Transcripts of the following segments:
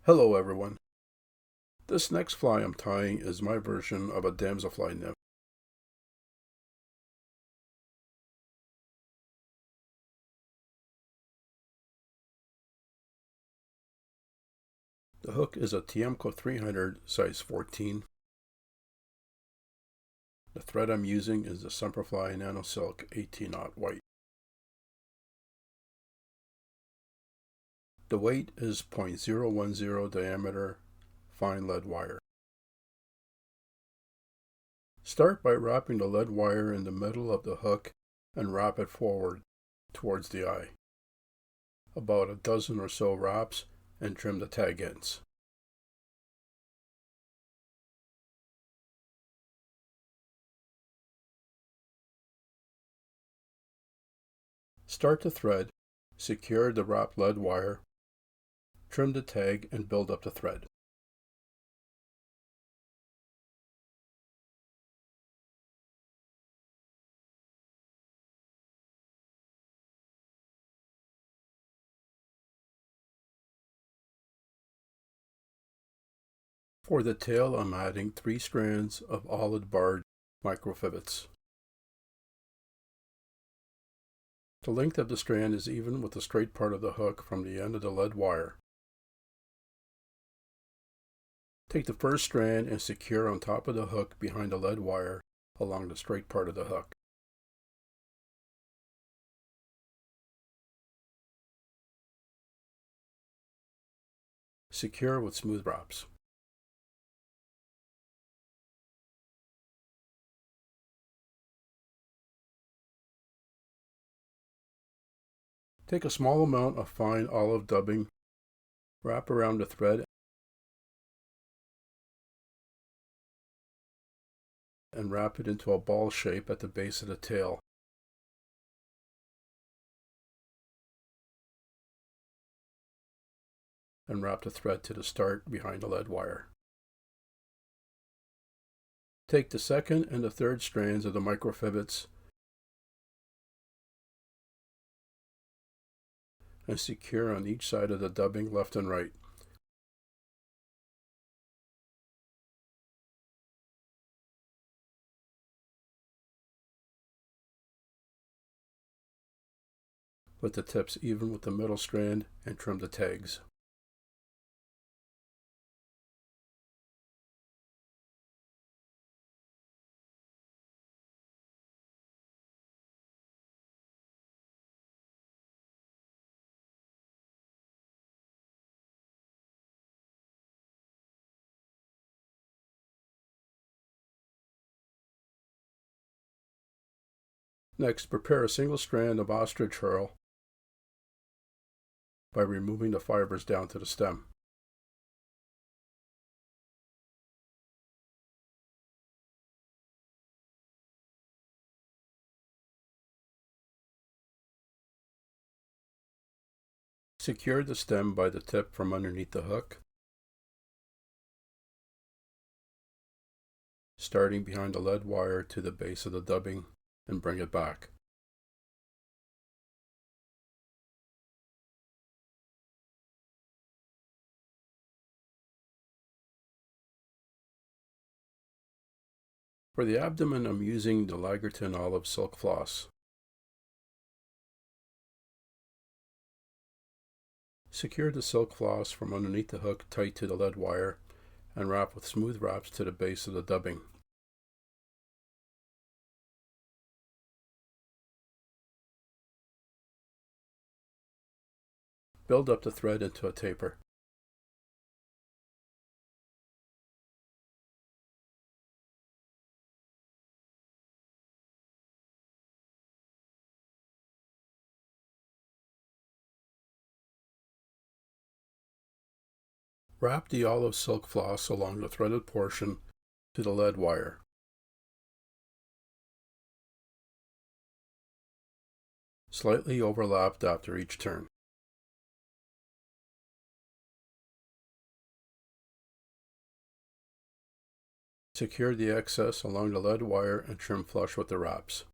Hello everyone. This next fly I'm tying is my version of a Damselfly Nymph. The hook is a Tiemco 300 size 14. The thread I'm using is the Semperfli Nano Silk 18-aught white. The weight is 0.010 diameter fine lead wire. Start by wrapping the lead wire in the middle of the hook and wrap it forward towards the eye. About a dozen or so wraps and trim the tag ends. Start the thread, secure the wrapped lead wire, trim the tag and build up the thread. For the tail, I'm adding 3 strands of olive barred microfibbets. The length of the strand is even with the straight part of the hook from the end of the lead wire. Take the first strand and secure on top of the hook behind the lead wire along the straight part of the hook. Secure with smooth wraps. Take a small amount of fine olive dubbing, wrap around the thread, and wrap it into a ball shape at the base of the tail. And wrap the thread to the start behind the lead wire. Take the second and the third strands of the microfibbets and secure on each side of the dubbing left and right. Put the tips even with the middle strand and trim the tags. Next, prepare a single strand of ostrich herl by removing the fibers down to the stem. Secure the stem by the tip from underneath the hook, starting behind the lead wire to the base of the dubbing, and bring it back. For the abdomen, I'm using the Lagartun olive silk floss. Secure the silk floss from underneath the hook tight to the lead wire and wrap with smooth wraps to the base of the dubbing. Build up the thread into a taper. Wrap the olive silk floss along the threaded portion to the lead wire. Slightly overlapped after each turn. Secure the excess along the lead wire and trim flush with the wraps.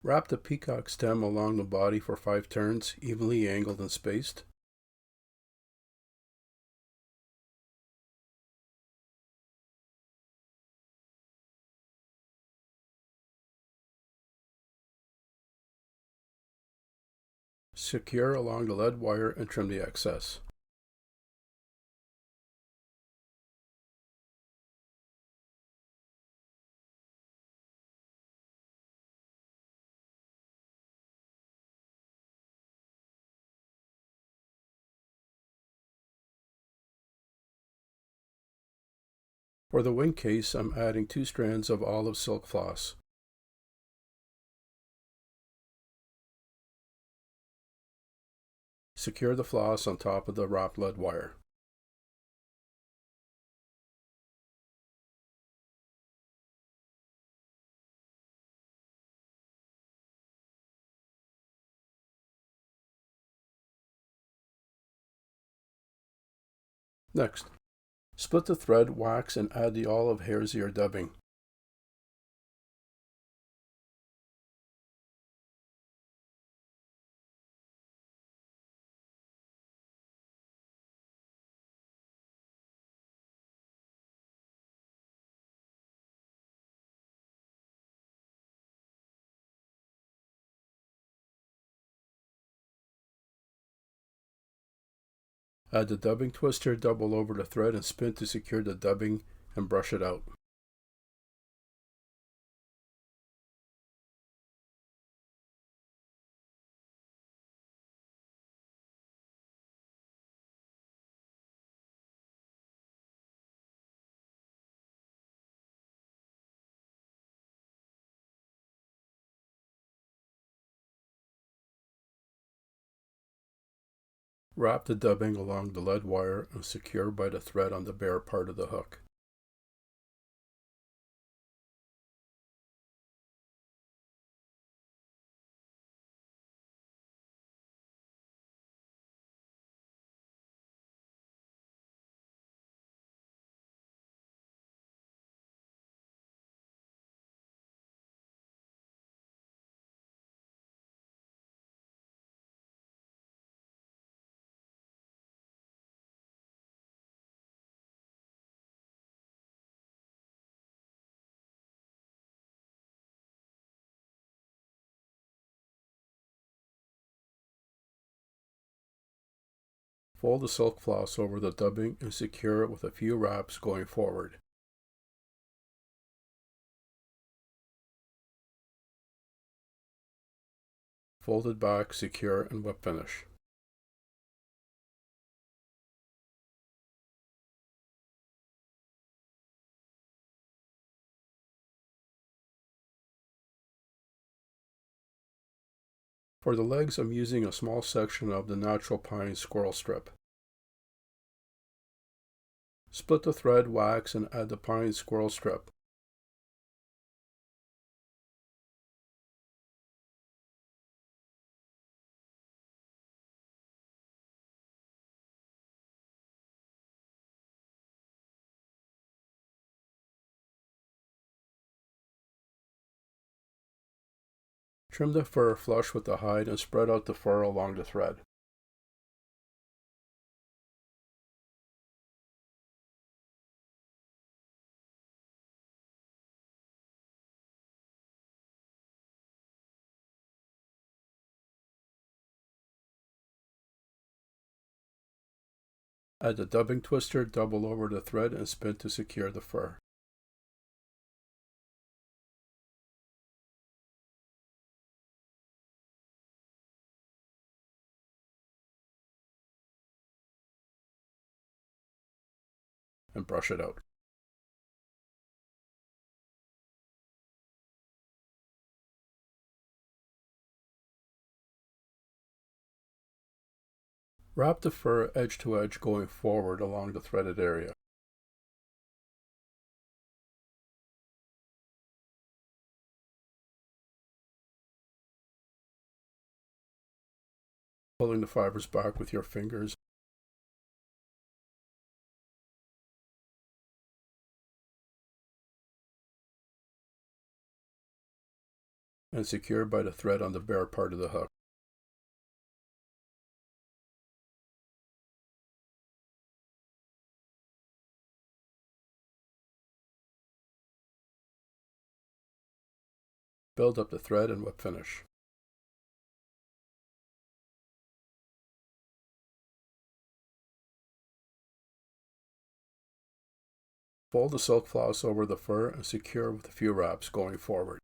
Wrap the peacock stem along the body for 5 turns, evenly angled and spaced. Secure along the lead wire and trim the excess. For the wing case, I'm adding 2 strands of olive silk floss. Secure the floss on top of the wrapped lead wire. Next, split the thread, wax, and add the olive hare's ear dubbing. Add the dubbing twister, double over the thread and spin to secure the dubbing and brush it out. Wrap the dubbing along the lead wire and secure by the thread on the bare part of the hook. Fold the silk floss over the dubbing and secure it with a few wraps going forward. Fold it back, secure, and whip finish. For the legs, I'm using a small section of the natural pine squirrel strip. Split the thread, wax, and add the pine squirrel strip. Trim the fur flush with the hide and spread out the fur along the thread. Add the dubbing twister, double over the thread, and spin to secure the fur. And brush it out. Wrap the fur edge to edge going forward along the threaded area. Pulling the fibers back with your fingers. and secure by the thread on the bare part of the hook. Build up the thread and whip finish. Fold the silk floss over the fur and secure with a few wraps going forward.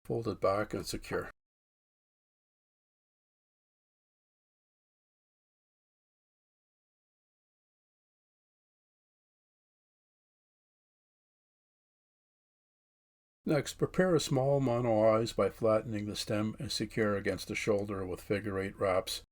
Fold it back and secure. Next, prepare a small mono eyes by flattening the stem and secure against the shoulder with figure-8 wraps.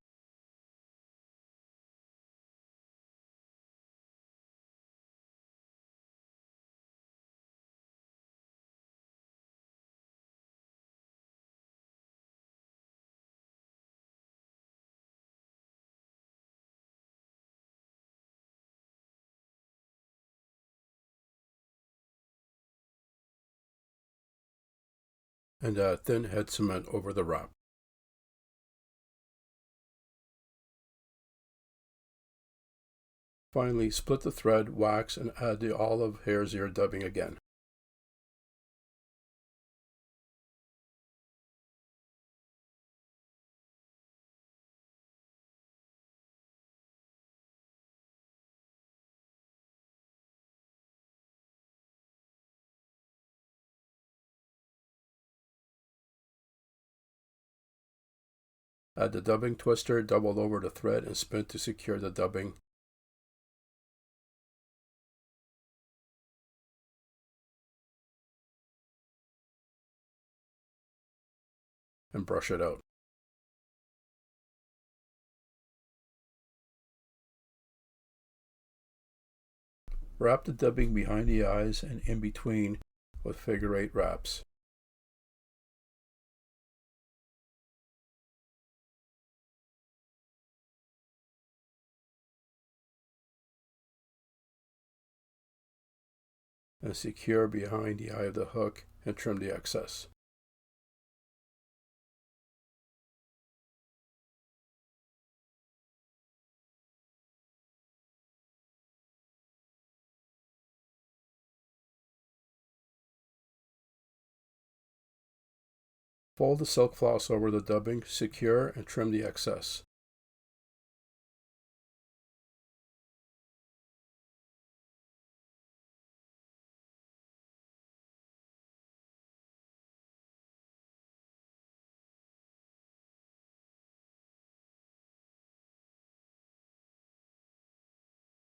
And add thin head cement over the wrap. Finally, split the thread, wax, and add the olive hare's ear dubbing again. Add the dubbing twister, double over the thread, and spin to secure the dubbing. And brush it out. Wrap the dubbing behind the eyes and in between with figure-8 wraps. And secure behind the eye of the hook and trim the excess. Fold the silk floss over the dubbing, secure, and trim the excess.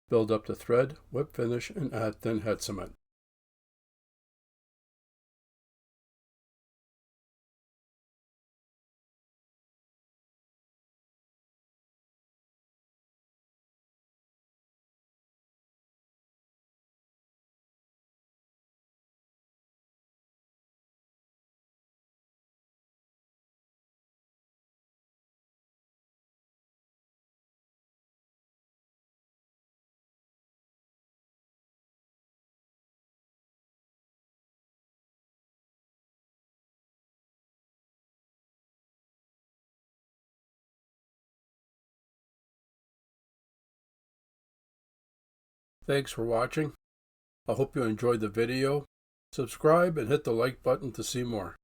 Build up the thread, whip finish, and add thin head cement. Thanks for watching. I hope you enjoyed the video. Subscribe and hit the like button to see more.